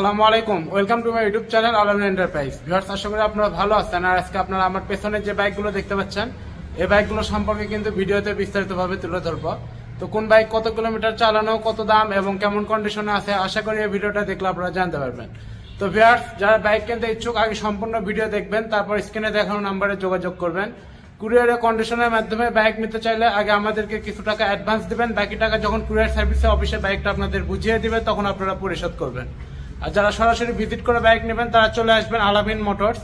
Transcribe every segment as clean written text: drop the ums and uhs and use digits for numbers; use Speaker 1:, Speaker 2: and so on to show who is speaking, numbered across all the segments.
Speaker 1: আসসালামু আলাইকুম, welcome to my YouTube channel আলামিন এন্টারপ্রাইজ। ভিউয়ার্স, আশা করি আপনারা ভালো আছেন। আর আজকে আপনারা আমার পেছনে যে বাইকগুলো দেখতে পাচ্ছেন, এই বাইকগুলো সম্পর্কে কিন্তু ভিডিওতে বিস্তারিতভাবে তুলে ধরবো। তো কোন বাইক কত কিলোমিটার চালানো, কত দাম এবং কেমন কন্ডিশনে আছে, আশা করি এই ভিডিওটা দেখলে আপনারা জানতে পারবেন। তো ভিউয়ার্স, যারা বাইক কিনতে ইচ্ছুক আগে সম্পূর্ণ ভিডিও দেখবেন, তারপর স্ক্রিনে দেখানো নাম্বারে যোগাযোগ করবেন। কুরিয়ারের কন্ডিশনের মাধ্যমে বাইক নিতে চাইলে আগে আমাদেরকে কিছু টাকা অ্যাডভান্স দিবেন, বাকি টাকা যখন কুরিয়ার সার্ভিসে অফিসে বাইকটা আপনাদের বুঝিয়ে দিবে তখন আপনারা পরিশোধ করবেন। আর যারা সরাসরি ভিজিট করে বাইক নেবেন তারা চলে আসবেন আলামিন মোটরস।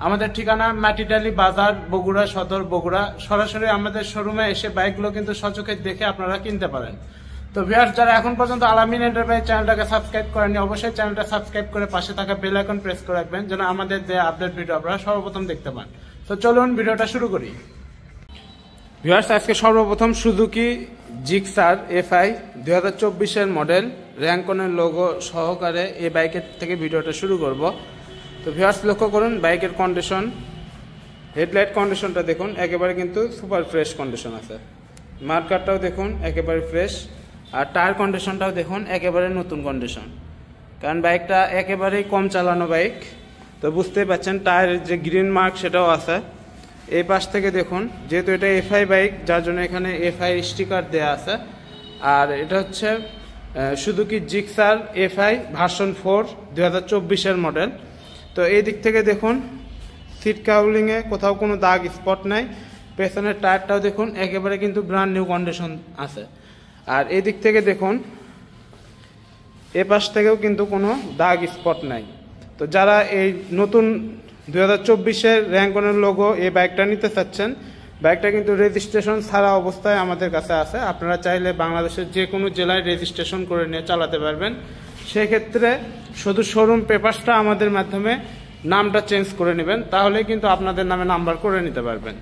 Speaker 1: আমাদের ঠিকানা মাটিডালি বাজার, বগুড়া সদর, বগুড়া। সরাসরি আমাদের শোরুমে এসে বাইকগুলো কিন্তু সচক্ষে দেখে আপনারা কিনতে পারেন। তো ভিউয়ার্স, যারা এখন পর্যন্ত আলামিন এন্টারপ্রাইজ চ্যানেলটাকে সাবস্ক্রাইব করেননি, অবশ্যই চ্যানেলটা সাবস্ক্রাইব করে পাশে থাকা বেল আইকন প্রেস করে রাখবেন যেন আমাদের যে আপডেট ভিডিও আপনারা সর্বপ্রথম দেখতে পান। তো চলুন ভিডিওটা শুরু করি। ভিউয়ার্স, আজকে সর্বপ্রথম সুজুকি জিক্সার এফআই 2024-এর মডেল র্যাঙ্কনের লোগো সহকারে এই বাইকের থেকে ভিডিওটা শুরু করব। তো ভিউয়ার্স, লক্ষ্য করুন বাইকের কন্ডিশন, হেডলাইট কন্ডিশনটা দেখুন, একেবারে কিন্তু সুপার ফ্রেশ কন্ডিশন আছে। মার্কারটাও দেখুন একেবারে ফ্রেশ, আর টায়ার কন্ডিশনটাও দেখুন একেবারে নতুন কন্ডিশন, কারণ বাইকটা একেবারেই কম চালানো বাইক। তো বুঝতেই পারছেন টায়ারের যে গ্রিন মার্ক সেটাও আছে। এই পাশ থেকে দেখুন, যেহেতু এটা এফআই বাইক যার জন্য এখানে এফআই স্টিকার দেয়া আছে। আর এটা হচ্ছে সুজুকি জিক্সার এফআই ভার্সন 4 2024-এর মডেল। তো এই দিক থেকে দেখুন সিট কাউলিংয়ে কোথাও কোনো দাগ স্পট নাই। পেছনের টায়ারটাও দেখুন একেবারে কিন্তু ব্র্যান্ড নিউ কন্ডিশন আছে। আর এই দিক থেকে দেখুন এ পাশ থেকেও কিন্তু কোনো দাগ স্পট নাই। তো যারা এই নতুন 2024-এর র্যাঙ্কনের লোগো এই বাইকটা নিতে চাচ্ছেন, বাইকটা কিন্তু রেজিস্ট্রেশন ছাড়া অবস্থায় আমাদের কাছে আছে। আপনারা চাইলে বাংলাদেশের যে কোনো জেলায় রেজিস্ট্রেশন করে নিয়ে চালাতে পারবেন। সেক্ষেত্রে শুধু শোরুম পেপারসটা আমাদের মাধ্যমে নামটা চেঞ্জ করে নেবেন, তাহলেই কিন্তু আপনাদের নামে নাম্বার করে নিতে পারবেন।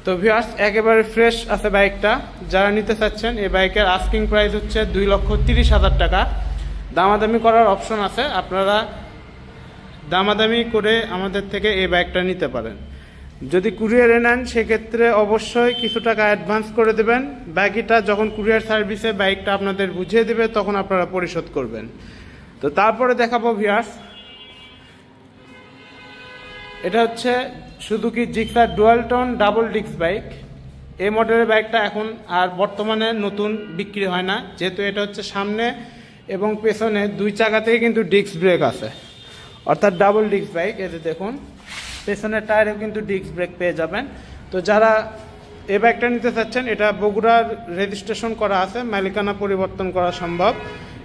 Speaker 1: তো ভিউয়ার্স, একেবারে ফ্রেশ আছে বাইকটা। যারা নিতে চাচ্ছেন, এই বাইকের আস্কিং প্রাইস হচ্ছে 2,30,000 টাকা। দামাদামি করার অপশন আছে, আপনারা দামাদামি করে আমাদের থেকে এই বাইকটা নিতে পারেন। যদি কুরিয়ারে নেন সেক্ষেত্রে অবশ্যই কিছু টাকা অ্যাডভান্স করে দেবেন, বাকিটা যখন কুরিয়ার সার্ভিসে বাইকটা আপনাদের বুঝিয়ে দেবে তখন আপনারা পরিশোধ করবেন। তো তারপরে দেখাবো ভিউয়ার্স, এটা হচ্ছে Suzuki Gixxer dual tone double disc bike. এই মডেলের বাইকটা এখন আর বর্তমানে নতুন বিক্রি হয় না, যেহেতু এটা হচ্ছে সামনে এবং পেছনে দুই চাকাতেই কিন্তু ডিস্ক ব্রেক আছে, অর্থাৎ ডাবল ডিস্ক বাইক। এতে দেখুন পেছনের টায়ারেও কিন্তু ডিস্ক ব্রেক পেয়ে যাবেন। তো যারা এই বাইকটা নিতে চাচ্ছেন, এটা বগুড়ার রেজিস্ট্রেশন করা আছে, মালিকানা পরিবর্তন করা সম্ভব।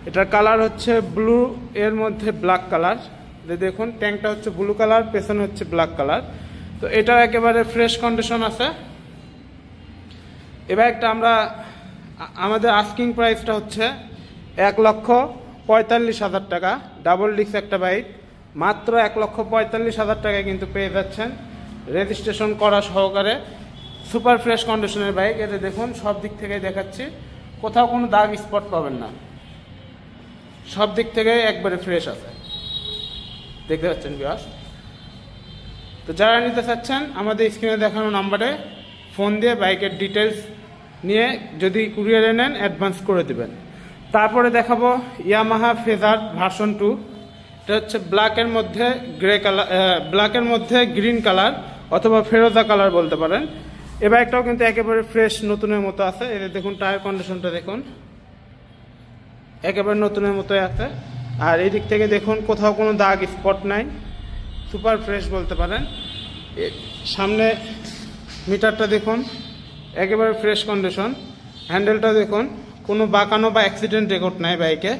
Speaker 1: এটার কালার হচ্ছে ব্লু, এর মধ্যে ব্ল্যাক কালার। দেখুন ট্যাঙ্কটা হচ্ছে ব্লু কালার, পেছনে হচ্ছে ব্ল্যাক কালার। তো এটা একেবারে ফ্রেশ কন্ডিশন আছে। এই বাইকটা আমাদের আস্কিং প্রাইসটা হচ্ছে 1,45,000 টাকা। ডাবল ডিস্ক একটা বাইক মাত্র 1,45,000 টাকায় কিন্তু পেয়ে যাচ্ছেন রেজিস্ট্রেশন করা সহকারে, সুপার ফ্রেশ কন্ডিশনের বাইক। এতে দেখুন সব দিক থেকে দেখাচ্ছি, কোথাও কোনো দাগ স্পট পাবেন না, সব দিক থেকে একবারে ফ্রেশ আছে, দেখতে পাচ্ছেন ভিউয়ার্স। তো যারা নিতে চাচ্ছেন আমাদের স্ক্রিনে দেখানো নাম্বারে ফোন দিয়ে বাইকের ডিটেলস নিয়ে যদি কুরিয়ারে নেন অ্যাডভান্স করে দেবেন। তারপরে দেখাবো ইয়ামাহা ফেজার ভার্সন 2। এটা হচ্ছে ব্ল্যাকের মধ্যে গ্রে কালার, ব্ল্যাকের মধ্যে গ্রিন কালার অথবা ফেরোজা কালার বলতে পারেন। এই বাইকটাও কিন্তু একেবারে ফ্রেশ নতুনের মতো আছে। এদের দেখুন টায়ার কন্ডিশনটা দেখুন একেবারে নতুনের মতোই আছে। আর এই দিক থেকে দেখুন কোথাও কোনো দাগ স্পট নাই, সুপার ফ্রেশ বলতে পারেন। সামনে মিটারটা দেখুন একেবারে ফ্রেশ কন্ডিশন। হ্যান্ডেলটা দেখুন কোনো বাঁকানো বা অ্যাক্সিডেন্ট রেকর্ড নাই বাইকে।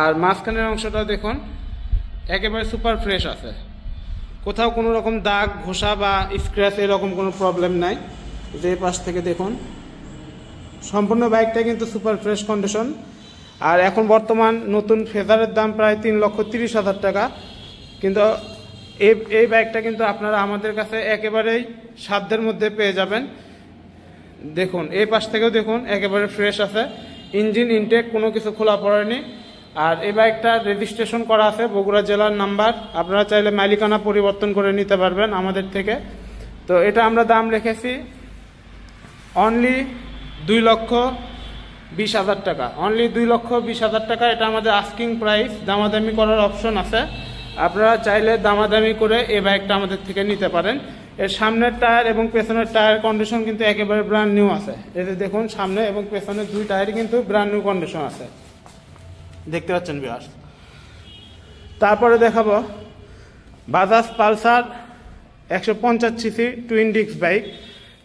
Speaker 1: আর মাঝখানের অংশটাও দেখুন একেবারে সুপার ফ্রেশ আছে, কোথাও কোনো রকম দাগ ঘষা বা স্ক্র্যাচ এরকম কোনো প্রবলেম নাই। যে পাশ থেকে দেখুন সম্পূর্ণ বাইকটা কিন্তু সুপার ফ্রেশ কন্ডিশন। আর এখন বর্তমান নতুন ফেজারের দাম প্রায় 3,30,000 টাকা, কিন্তু এই বাইকটা কিন্তু আপনারা আমাদের কাছে একেবারেই সাধ্যের মধ্যে পেয়ে যাবেন। দেখুন এই পাশ থেকেও দেখুন একেবারে ফ্রেশ আছে, ইঞ্জিন ইনটেক কোনো কিছু খোলা পড়েনি। আর এই বাইকটা রেজিস্ট্রেশন করা আছে বগুড়া জেলার নাম্বার, আপনারা চাইলে মালিকানা পরিবর্তন করে নিতে পারবেন আমাদের থেকে। তো এটা আমরা দাম রেখেছি অনলি 20,000 টাকা, অনলি 2,20,000 টাকা। এটা আমাদের আস্কিং প্রাইস, দামাদামি করার অপশন আছে। আপনারা চাইলে দামাদামি করে এই বাইকটা আমাদের থেকে নিতে পারেন। এর সামনের টায়ার এবং পেছনের টায়ার কন্ডিশন কিন্তু একেবারে ব্র্যান্ড নিউ আছে। এতে দেখুন সামনে এবং পেছনের দুই টায়ারই কিন্তু ব্র্যান্ড নিউ কন্ডিশন আছে, দেখতে পাচ্ছেন ভিউয়ার্স। তারপরে দেখাবো Bajaj Pulsar 150 CC twin disk bike.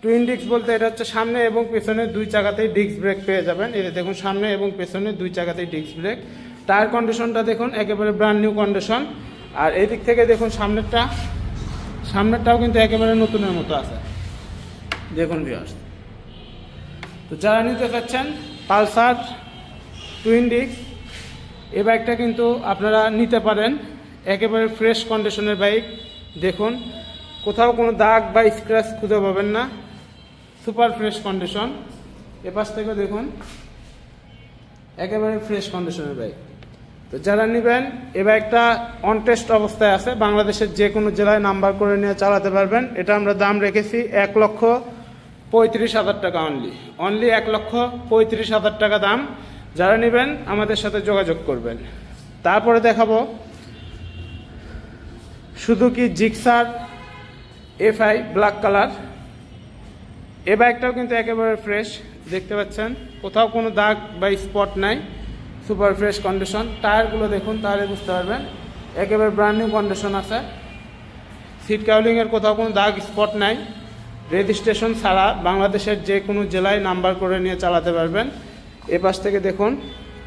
Speaker 1: Twin disk বলতে এটা হচ্ছে সামনে এবং পেছনে দুই চাকাতেই ডিস্ক ব্রেক পেয়ে যাবেন। এই দেখুন সামনে এবং পেছনে দুই চাকাতেই ডিস্ক ব্রেক। টায়ার কন্ডিশনটা দেখুন একেবারে ব্র্যান্ড নিউ কন্ডিশন। আর এই দিক থেকে দেখুন সামনেরটাও কিন্তু একেবারে নতুনের মতো আছে, দেখুন ভিউয়ার্স। তো যারা নিতে চাচ্ছেন পালসার টুইন ডিস্ক, এই বাইকটা কিন্তু আপনারা নিতে পারেন। একেবারে ফ্রেশ কন্ডিশনের বাইক, দেখুন কোথাও কোনো দাগ বা স্ক্র্যাচ খুঁজে পাবেন না, সুপার ফ্রেশ কন্ডিশন। এপাশ থেকে দেখুন একেবারে ফ্রেশ কন্ডিশনের বাইক। তো যারা নেবেন এই বাইকটা অন টেস্ট অবস্থায় আছে, বাংলাদেশের যে কোনো জেলায় নাম্বার করে নিয়ে চালাতে পারবেন। এটা আমরা দাম রেখেছি 1,35,000 টাকা, অনলি 1,35,000 টাকা দাম। যারা নেবেন আমাদের সাথে যোগাযোগ করবেন। তারপরে দেখাবো Suzuki Gixxer FI black colour. এই বাইকটাও কিন্তু একেবারে ফ্রেশ, দেখতে পাচ্ছেন কোথাও কোনো দাগ বা স্পট নাই, সুপার ফ্রেশ কন্ডিশন। টায়ারগুলো দেখুন তাহলে বুঝতে পারবেন একেবারে ব্র্যান্ড নিউ কন্ডিশন আছে। সিট কাউলিংয়ের কোথাও কোনো দাগ স্পট নাই, রেজিস্ট্রেশন ছাড়া বাংলাদেশের যে কোনো জেলায় নাম্বার করে নিয়ে চালাতে পারবেন। এ পাশ থেকে দেখুন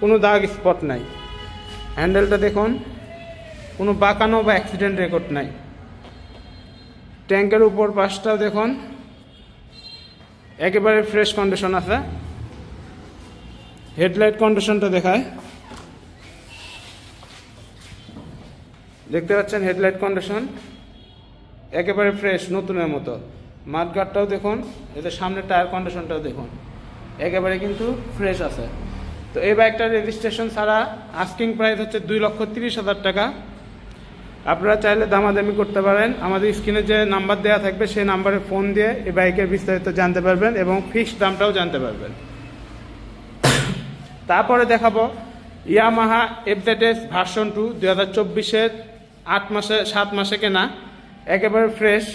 Speaker 1: কোনো দাগ স্পট নাই, হ্যান্ডেলটা দেখুন কোনো বাঁকানো বা অ্যাক্সিডেন্ট রেকর্ড নাই। ট্যাঙ্কের উপর পাশটাও দেখুন একেবারে ফ্রেশ কন্ডিশন আছে। হেডলাইট কন্ডিশনটা দেখায়, দেখতে পাচ্ছেন হেডলাইট কন্ডিশন একেবারে ফ্রেশ নতুনের মতো। মাঠগার্ডটাও দেখুন, এদের সামনের টায়ার কন্ডিশনটাও দেখুন একেবারে কিন্তু ফ্রেশ আছে। তো এই বাইকটার রেজিস্ট্রেশন ছাড়া আস্কিং প্রাইস হচ্ছে 2,30,000 টাকা। আপনারা চাইলে দামাদামি করতে পারেন। আমাদের স্ক্রিনে যে নাম্বার দেওয়া থাকবে সেই নাম্বারে ফোন দিয়ে এই বাইকের বিস্তারিত জানতে পারবেন এবং ফিক্সড দামটাও জানতে পারবেন। তারপরে দেখাবো ইয়ামাহা FZS ভার্সন 2 2024-এর 7 মাসে কেনা, একেবারে ফ্রেশ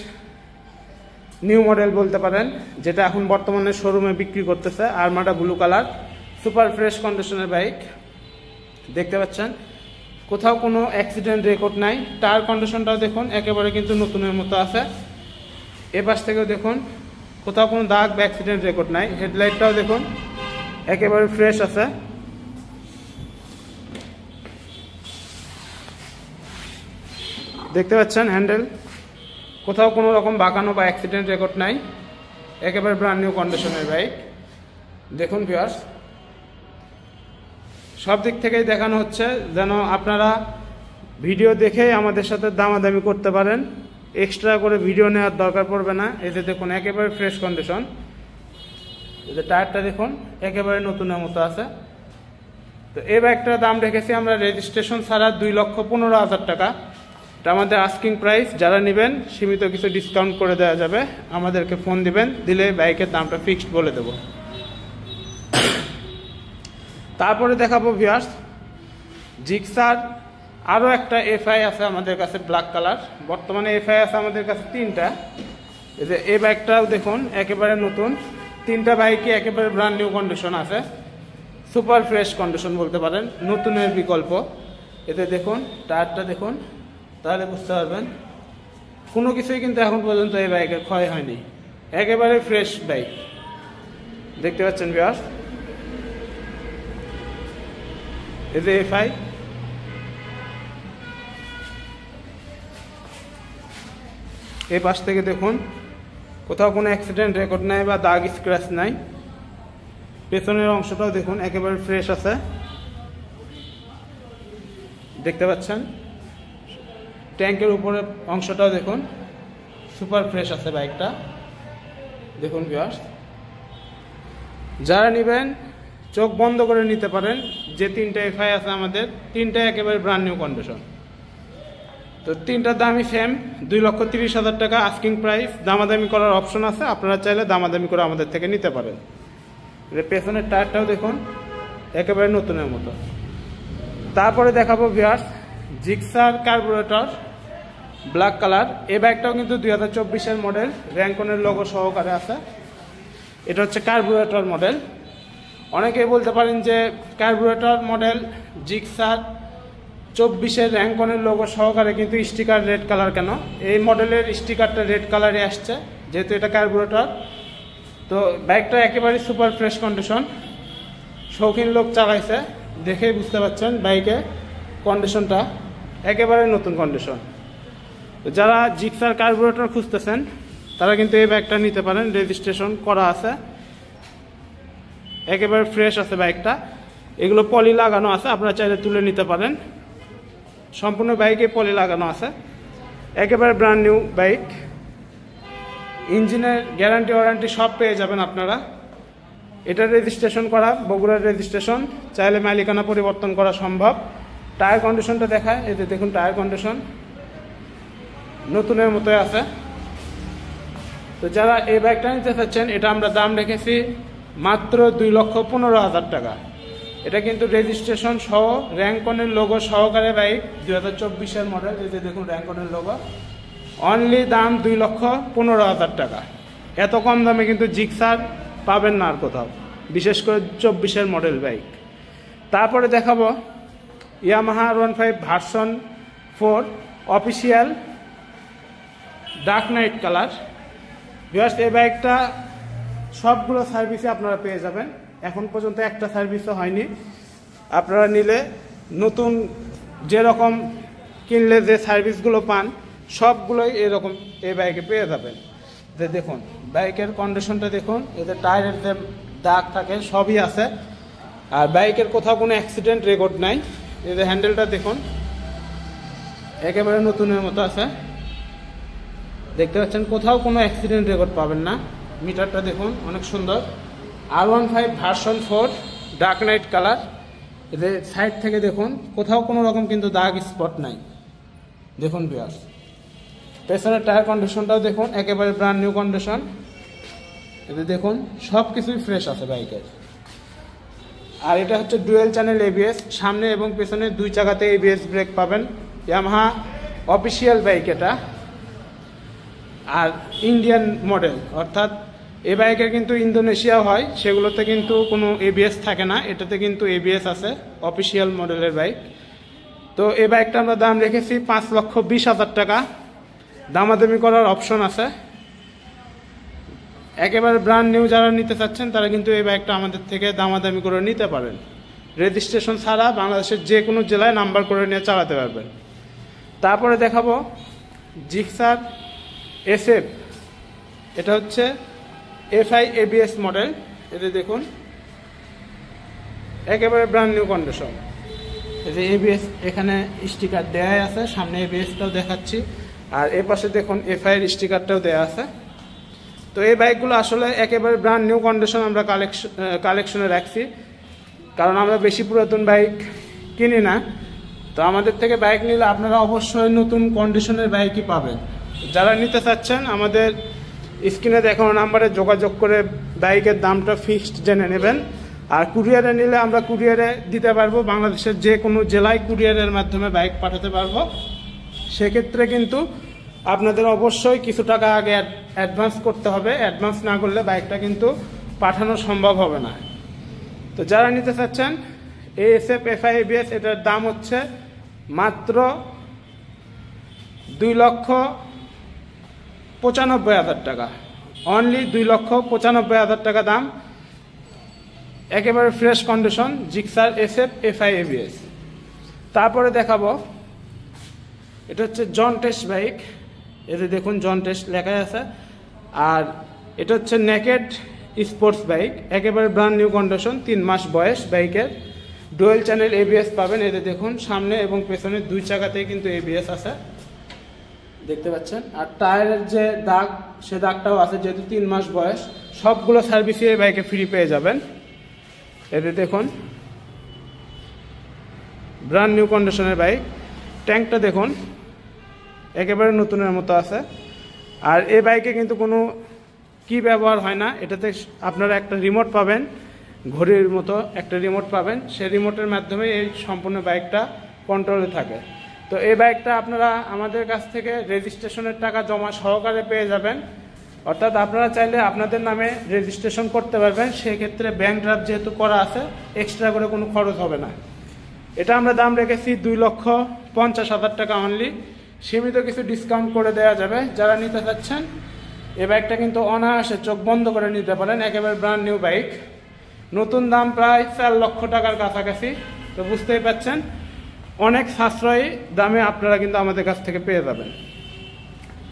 Speaker 1: নিউ মডেল বলতে পারেন, যেটা এখন বর্তমানে শোরুমে বিক্রি করতেছে। Armada blue colour, super fresh কন্ডিশনের বাইক, দেখতে পাচ্ছেন কোথাও কোনো অ্যাক্সিডেন্ট রেকর্ড নাই। টায়ার কন্ডিশনটাও দেখুন একেবারে কিন্তু নতুনের মতো আছে। এ পাশ থেকেও দেখুন কোথাও কোনো দাগ বা অ্যাক্সিডেন্ট রেকর্ড নাই। হেডলাইটটাও দেখুন একেবারে ফ্রেশ আছে। দেখতে পাচ্ছেন হ্যান্ডেল কোথাও কোনো রকম বাঁকানো বা অ্যাক্সিডেন্ট রেকর্ড নাই, একেবারে ব্র্যান্ড নিউ কন্ডিশনের বাইক। দেখুন ভিউয়ার্স, সব দিক থেকেই দেখানো হচ্ছে যেন আপনারা ভিডিও দেখেই আমাদের সাথে দামাদামি করতে পারেন, এক্সট্রা করে ভিডিও নেওয়ার দরকার পড়বে না। এই যে দেখুন একেবারে ফ্রেশ কন্ডিশন, এই যে টায়ারটা দেখুন একেবারে নতুনের মতো আছে। তো এই বাইকটার দাম রেখেছি আমরা রেজিস্ট্রেশন ছাড়া 2,15,000 টাকা। এটা আমাদের আস্কিং প্রাইস। যারা নেবেন সীমিত কিছু ডিসকাউন্ট করে দেওয়া যাবে, আমাদেরকে ফোন দিবেন, দিলে বাইকের দামটা ফিক্সড বলে দেব। তারপরে দেখাবো ভিউয়ার্স জিক্সার আরও একটা FI আছে আমাদের কাছে ব্ল্যাক কালার। বর্তমানে FI আছে আমাদের কাছে 3টা। এই যে এই বাইকটাও দেখুন একেবারে নতুন, 3টা বাইকই একেবারে ব্র্যান্ড নিউ কন্ডিশন আছে, সুপার ফ্রেশ কন্ডিশন বলতে পারেন, নতুনের বিকল্প। এতে দেখুন টায়ারটা দেখুন তাহলে বুঝতে পারবেন কোনো কিছুই কিন্তু এখন পর্যন্ত এই বাইকের ক্ষয় হয়নি, একেবারে ফ্রেশ বাইক, দেখতে পাচ্ছেন ভিউয়ার্স। এই যে FI, এই পাশ থেকে দেখুন কোথাও কোনো অ্যাক্সিডেন্ট রেকর্ড নাই বা দাগ স্ক্র্যাচ নাই। পেছনের অংশটাও দেখুন একেবারে ফ্রেশ আছে, দেখতে পাচ্ছেন। ট্যাঙ্কের উপরের অংশটাও দেখুন সুপার ফ্রেশ আছে বাইকটা, দেখুন ভিউয়ার্স। যারা নেবেন চোখ বন্ধ করে নিতে পারেন। যে 3টা FI আছে আমাদের, 3টাই একেবারে ব্র্যান্ড নিউ কন্ডিশন। তো 3টার দামই সেম, 2,30,000 টাকা আস্কিং প্রাইস। দামাদামি করার অপশন আছে, আপনারা চাইলে দামাদামি করে আমাদের থেকে নিতে পারেন। পেছনের টায়ারটাও দেখুন একেবারে নতুনের মতো। তারপরে দেখাবো viewers Gixxer carburettor black colour. এই বাইকটাও কিন্তু 2024-এর মডেল, র্যাঙ্কনের লোগো সহকারে আছে। এটা হচ্ছে কার্বুরেটর মডেল। অনেকেই বলতে পারেন যে কার্বুরেটর মডেল জিক্সার 24-এর র্যাঙ্কনের লোগো সহকারে কিন্তু স্টিকার রেড কালার কেন? এই মডেলের স্টিকারটা রেড কালারে আসছে যেহেতু এটা কার্বুরেটর। তো বাইকটা একেবারে সুপার ফ্রেশ কন্ডিশন, শৌখিন লোক চালাইছে, দেখেই বুঝতে পারছেন বাইকের কন্ডিশনটা একেবারে নতুন কন্ডিশন। যারা জিক্সার কার্বুরেটর খুঁজতেছেন তারা কিন্তু এই বাইকটা নিতে পারেন, রেজিস্ট্রেশন করা আছে, একেবারে ফ্রেশ আছে বাইকটা। এগুলো পলি লাগানো আছে, আপনারা চাইলে তুলে নিতে পারেন। সম্পূর্ণ বাইকে পলি লাগানো আছে, একেবারে ব্র্যান্ড নিউ বাইক। ইঞ্জিনের গ্যারান্টি ওয়ারেন্টি সব পেয়ে যাবেন আপনারা। এটা রেজিস্ট্রেশন করা, বগুড়ার রেজিস্ট্রেশন, চাইলে মালিকানা পরিবর্তন করা সম্ভব। টায়ার কন্ডিশনটা দেখায়, এতে দেখুন টায়ার কন্ডিশন নতুনের মতোই আছে। তো যারা এই বাইকটা নিতে চাচ্ছেন, এটা আমরা দাম রেখেছি মাত্র 2,15,000 টাকা। এটা কিন্তু রেজিস্ট্রেশন সহ র্যাঙ্কনের লোগো সহকারে বাইক, 2024-এর মডেল। এই যে দেখুন র্যাঙ্কনের লোগো, অনলি দাম 2,15,000 টাকা। এত কম দামে কিন্তু জিক্সার পাবেন না আর কোথাও, বিশেষ করে 24-এর মডেল বাইক। তারপরে দেখাবো Yamaha R15 version 4 official dark night colour. Viewers এই বাইকটা সবগুলো সার্ভিসে আপনারা পেয়ে যাবেন, এখন পর্যন্ত একটা সার্ভিসও হয়নি। আপনারা নিলে নতুন যেরকম কিনলে যে সার্ভিসগুলো পান সবগুলোই এরকম এই বাইকে পেয়ে যাবেন। যে দেখুন বাইকের কন্ডিশনটা দেখুন, এতে টায়ারের যে দাগ থাকে সবই আছে, আর বাইকের কোথাও কোনো অ্যাক্সিডেন্ট রেকর্ড নাই। এদের হ্যান্ডেলটা দেখুন একেবারে নতুনের মতো আছে, দেখতে পাচ্ছেন কোথাও কোনো অ্যাক্সিডেন্ট রেকর্ড পাবেন না। মিটারটা দেখুন অনেক সুন্দর। R15 version 4 dark night colour. এদের সাইড থেকে দেখুন কোথাও কোনো রকম কিন্তু দাগ স্পট নাই। দেখুন ভিউয়ার্স পেছনের টায়ার কন্ডিশনটাও দেখুন একেবারে ব্র্যান্ড নিউ কন্ডিশন। এদের দেখুন সব কিছুই ফ্রেশ আছে বাইকের। আর এটা হচ্ছে ডুয়েল চ্যানেল ABS, সামনে এবং পেছনে দুই চাকাতে ABS ব্রেক পাবেন। ইয়ামাহা অফিসিয়াল বাইক এটা, আর ইন্ডিয়ান মডেল, অর্থাৎ এই বাইকের কিন্তু ইন্দোনেশিয়া হয়, সেগুলোতে কিন্তু কোনো ABS থাকে না, এটাতে কিন্তু ABS আছে, অফিসিয়াল মডেলের বাইক। তো এই বাইকটা আমরা দাম রেখেছি 5,20,000 টাকা। দামাদামি করার অপশন আছে। একেবারে ব্র্যান্ড নিউ যারা নিতে চাচ্ছেন তারা কিন্তু এই বাইকটা আমাদের থেকে দামাদামি করে নিতে পারেন। রেজিস্ট্রেশন ছাড়া বাংলাদেশের যে কোনো জেলায় নাম্বার করে নিয়ে চালাতে পারবেন। তারপরে দেখাবো জিক্সার SF, এটা হচ্ছে FI ABS মডেল। এতে দেখুন একেবারে ব্র্যান্ড নিউ কন্ডিশন। এই যে ABS এখানে স্টিকার দেয়া আছে, সামনে ABS-টাও দেখাচ্ছি, আর এ পাশে দেখুন FI এর স্টিকারটাও দেয়া আছে। তো এই বাইকগুলো আসলে একেবারে ব্র্যান্ড নিউ কন্ডিশন আমরা কালেকশনে রাখছি, কারণ আমরা বেশি পুরাতন বাইক কিনি না। তো আমাদের থেকে বাইক নিলে আপনারা অবশ্যই নতুন কন্ডিশনের বাইকই পাবেন। যারা নিতে চাচ্ছেন আমাদের স্ক্রিনে দেখানো নাম্বারে যোগাযোগ করে বাইকের দামটা ফিক্সড জেনে নেবেন। আর কুরিয়ারে নিলে আমরা কুরিয়ারে দিতে পারবো, বাংলাদেশের যে কোনো জেলায় কুরিয়ারের মাধ্যমে বাইক পাঠাতে পারবো। সেক্ষেত্রে কিন্তু আপনাদের অবশ্যই কিছু টাকা আগে অ্যাডভান্স করতে হবে, অ্যাডভান্স না করলে বাইকটা কিন্তু পাঠানো সম্ভব হবে না। তো যারা নিতে চাচ্ছেন ASF FI ABS, এটার দাম হচ্ছে মাত্র 2,95,000 টাকা, অনলি 2,95,000 টাকা দাম। একেবারে fresh condition Gixxer SF FI ABS। তারপরে দেখাবো এটা হচ্ছে জন টেস্ট বাইক। এতে দেখুন জন টেস্ট লেখা আছে, আর এটা হচ্ছে নেকেড স্পোর্টস বাইক, একেবারে ব্র্যান্ড নিউ কন্ডিশন, 3 মাস বয়স বাইকের। ডুয়েল চ্যানেল ABS পাবেন। এতে দেখুন সামনে এবং পেছনে দুই চাকাতেই কিন্তু ABS আছে, দেখতে পাচ্ছেন। আর টায়ারের যে দাগ সে দাগটাও আছে, যেহেতু 3 মাস বয়স। সবগুলো সার্ভিসে এই বাইকে ফ্রি পেয়ে যাবেন। এতে দেখুন ব্র্যান্ড নিউ কন্ডিশনের বাইক। ট্যাঙ্কটা দেখুন একেবারে নতুনের মতো আছে। আর এই বাইকে কিন্তু কোনো কি ব্যবহার হয় না, এটাতে আপনারা একটা রিমোট পাবেন, ঘড়ির মতো একটা রিমোট পাবেন, সেই রিমোটের মাধ্যমে এই সম্পূর্ণ বাইকটা কন্ট্রোলে থাকে। তো এই বাইকটা আপনারা আমাদের কাছ থেকে রেজিস্ট্রেশনের টাকা জমা সহকারে পেয়ে যাবেন, অর্থাৎ আপনারা চাইলে আপনাদের নামে রেজিস্ট্রেশন করতে পারবেন। সেক্ষেত্রে ব্যাংক ড্রাফট যেহেতু করা আছে, এক্সট্রা করে কোনো খরচ হবে না। এটা আমরা দাম রেখেছি 2,50,000 টাকা অনলি। সীমিত কিছু ডিসকাউন্ট করে দেওয়া যাবে। যারা নিতে চাচ্ছেন এই বাইকটা কিন্তু অনায়াসে চোখ বন্ধ করে নিতে পারেন, একেবারে ব্র্যান্ড নিউ বাইক। নতুন দাম প্রায় 4 লক্ষ টাকার কাছাকাছি। তো বুঝতেই পাচ্ছেন অনেক সাশ্রয়ী দামে আপনারা কিন্তু আমাদের কাছ থেকে পেয়ে যাবেন।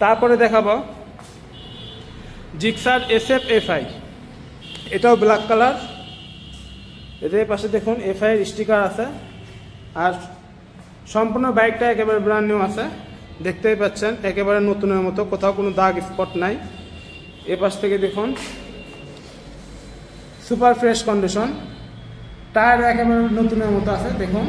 Speaker 1: তারপরে দেখাবো জিক্সার SF FI, এটাও ব্ল্যাক কালার। এদের পাশে দেখুন FI এর স্টিকার আছে, আর সম্পূর্ণ বাইকটা একেবারে ব্র্যান্ড নিউ আছে। দেখতেই পাচ্ছেন একেবারে নতুনের মতো, কোথাও কোনো দাগ স্পট নাই। এ পাশ থেকে দেখুন সুপার ফ্রেশ কন্ডিশন, টায়ার একেবারে নতুনের মতো আছে। দেখুন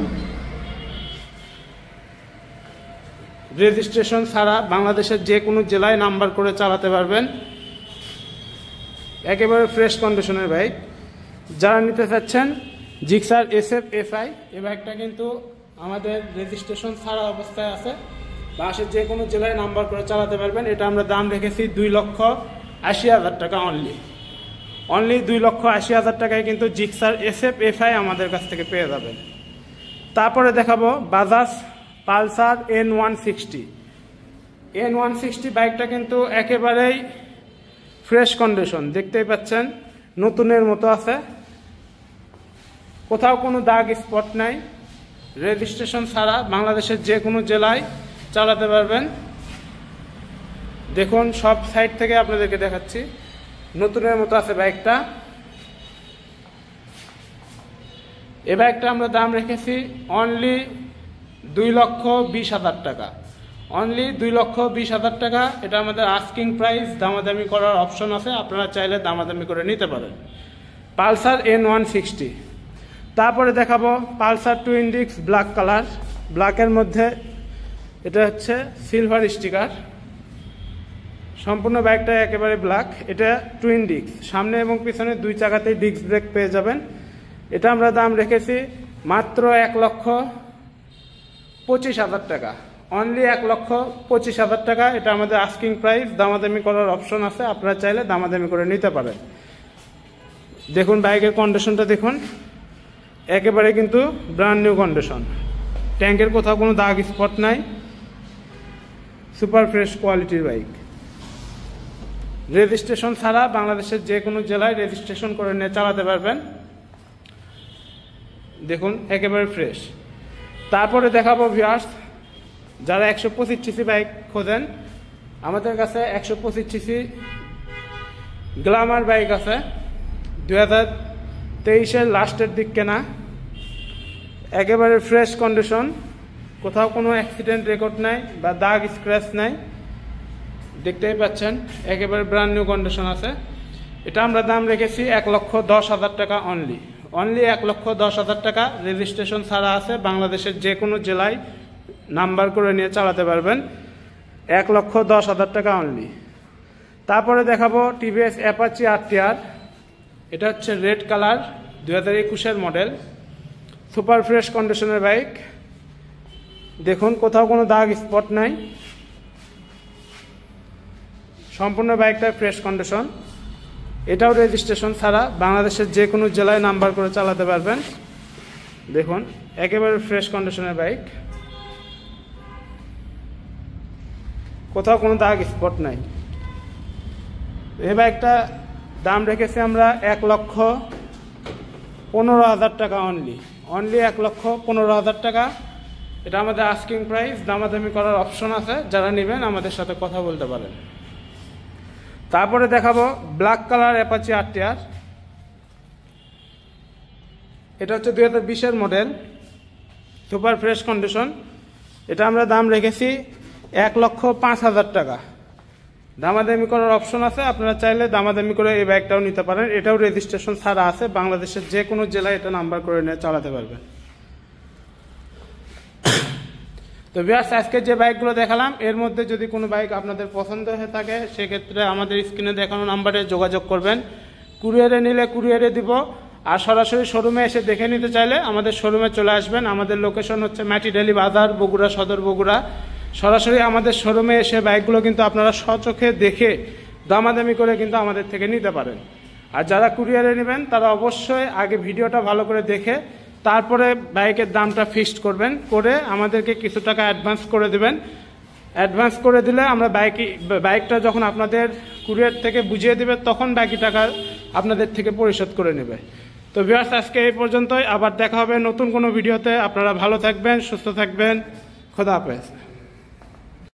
Speaker 1: রেজিস্ট্রেশন ছাড়া বাংলাদেশের যে কোনো জেলায় নাম্বার করে চালাতে পারবেন, একেবারে ফ্রেশ কন্ডিশনের বাইক। যারা নিতে চাচ্ছেন জিক্সার SF FI, এই বাইকটা কিন্তু আমাদের রেজিস্ট্রেশন ছাড়া অবস্থায় আছে, বাংলাদেশের যে কোনো জেলায় নাম্বার করে চালাতে পারবেন। এটা আমরা দাম রেখেছি 2,80,000 টাকা অনলি। 2,80,000 টাকায় কিন্তু জিক্সার SF FI আমাদের কাছ থেকে পেয়ে যাবেন। তারপরে দেখাবো বাজাজ পালসার N160। N160 বাইকটা কিন্তু একেবারেই ফ্রেশ কন্ডিশন, দেখতেই পাচ্ছেন নতুনের মতো আছে, কোথাও কোনো দাগ স্পট নাই। রেজিস্ট্রেশন ছাড়া বাংলাদেশের যে কোনো জেলায় চালাতে পারবেন। দেখুন সব সাইড থেকে আপনাদেরকে দেখাচ্ছি, নতুনের মতো আছে বাইকটা। এই বাইকটা আমরা দাম রেখেছি অনলি 2,20,000 টাকা। অনলি 2,20,000 টাকা। এটা আমাদের আস্কিং প্রাইস, দামাদামি করার অপশন আছে, আপনারা চাইলে দামাদামি করে নিতে পারেন। Pulsar N160। তারপরে দেখাবো Pulsar twin disk black colour, ব্ল্যাকের মধ্যে এটা হচ্ছে সিলভার স্টিকার। সম্পূর্ণ বাইকটা একেবারে ব্ল্যাক। এটা টুইন ডিস্ক, সামনে এবং পিছনে দুই চাকাতেই ডিস্ক ব্রেক পেয়ে যাবেন। এটা আমরা দাম রেখেছি মাত্র 1,25,000 টাকা। অনলি 1,25,000 টাকা। এটা আমাদের আস্কিং প্রাইস, দামাদামি করার অপশন আছে, আপনারা চাইলে দামাদামি করে নিতে পারেন। দেখুন বাইকের কন্ডিশনটা দেখুন, একেবারে কিন্তু ব্র্যান্ড নিউ কন্ডিশন। ট্যাঙ্কের কোথাও কোনো দাগ স্পট নাই, সুপার ফ্রেশ কোয়ালিটির বাইক। রেজিস্ট্রেশন ছাড়া বাংলাদেশের যে কোনো জেলায় রেজিস্ট্রেশন করে নিয়ে চালাতে পারবেন। দেখুন একেবারে ফ্রেশ। তারপরে দেখাবো ভিউয়ার্স, যারা 125 সিসি বাইক খোঁজেন, আমাদের কাছে 125 সিসি গ্ল্যামার বাইক আছে, 2023-এর লাস্টের দিক কেনা, একেবারে ফ্রেশ কন্ডিশন, কোথাও কোনো অ্যাক্সিডেন্ট রেকর্ড নাই বা দাগ স্ক্র্যাচ নাই। দেখতেই পাচ্ছেন একেবারে ব্র্যান্ড নিউ কন্ডিশন আছে। এটা আমরা দাম রেখেছি 1,10,000 টাকা অনলি। 1,10,000 টাকা। রেজিস্ট্রেশন ছাড়া আছে, বাংলাদেশের যে কোনো জেলায় নাম্বার করে নিয়ে চালাতে পারবেন। 1,10,000 টাকা অনলি। তারপরে দেখাবো টিভিএস অ্যাপাচি RTR। এটা হচ্ছে রেড কালার, 2021-এর মডেল, সুপার ফ্রেশ কন্ডিশনের বাইক। দেখুন কোথাও কোনো দাগ স্পট নাই, সম্পূর্ণ বাইকটা ফ্রেশ কন্ডিশন। এটাও রেজিস্ট্রেশন ছাড়া বাংলাদেশের যে কোনো জেলায় নাম্বার করে চালাতে পারবেন। দেখুন একেবারে ফ্রেশ কন্ডিশনের বাইক, কোথাও কোনো দাগ স্পট নাই। এই বাইকটা দাম রেখেছি আমরা 1,15,000 টাকা অনলি। 1,15,000 টাকা। এটা আমাদের আস্কিং প্রাইস, দামাদামি করার অপশন আছে, যারা নেবেন আমাদের সাথে কথা বলতে পারেন। তারপরে দেখাবো ব্ল্যাক কালার অ্যাপাচি RTR। এটা হচ্ছে 2020-এর মডেল, সুপার ফ্রেশ কন্ডিশন। এটা আমরা দাম রেখেছি 1,05,000 টাকা। দামাদামি করার অপশন আছে, আপনারা চাইলে দামাদামি করে এই বাইকটাও নিতে পারেন। এটাও রেজিস্ট্রেশন ছাড়া আছে, বাংলাদেশের যে কোনো জেলায় এটা নাম্বার করে নিয়ে চালাতে পারবেন। তো ভিউয়ার্স, আজকে যে বাইকগুলো দেখালাম, এর মধ্যে যদি কোনো বাইক আপনাদের পছন্দ হয়ে থাকে, সেক্ষেত্রে আমাদের স্ক্রিনে দেখানো নাম্বারে যোগাযোগ করবেন। কুরিয়ারে নিলে কুরিয়ারে দিব, আর সরাসরি শোরুমে এসে দেখে নিতে চাইলে আমাদের শোরুমে চলে আসবেন। আমাদের লোকেশন হচ্ছে মাটিডালি বাজার, বগুড়া সদর, বগুড়া। সরাসরি আমাদের শোরুমে এসে বাইকগুলো কিন্তু আপনারা স্বচোখে দেখে দামাদামি করে কিন্তু আমাদের থেকে নিতে পারেন। আর যারা কুরিয়ারে নেবেন তারা অবশ্যই আগে ভিডিওটা ভালো করে দেখে তারপরে বাইকের দামটা ফিক্সড করবেন, করে আমাদেরকে কিছু টাকা অ্যাডভান্স করে দেবেন। অ্যাডভান্স করে দিলে আমরা বাইকটা যখন আপনাদের কুরিয়ার থেকে বুঝিয়ে দেবে তখন বাকি টাকা আপনাদের থেকে পরিশোধ করে নেবে। তো ভিউয়ার্স, আজকে এই পর্যন্তই। আবার দেখা হবে নতুন কোনো ভিডিওতে। আপনারা ভালো থাকবেন, সুস্থ থাকবেন। খোদা হাফেজ।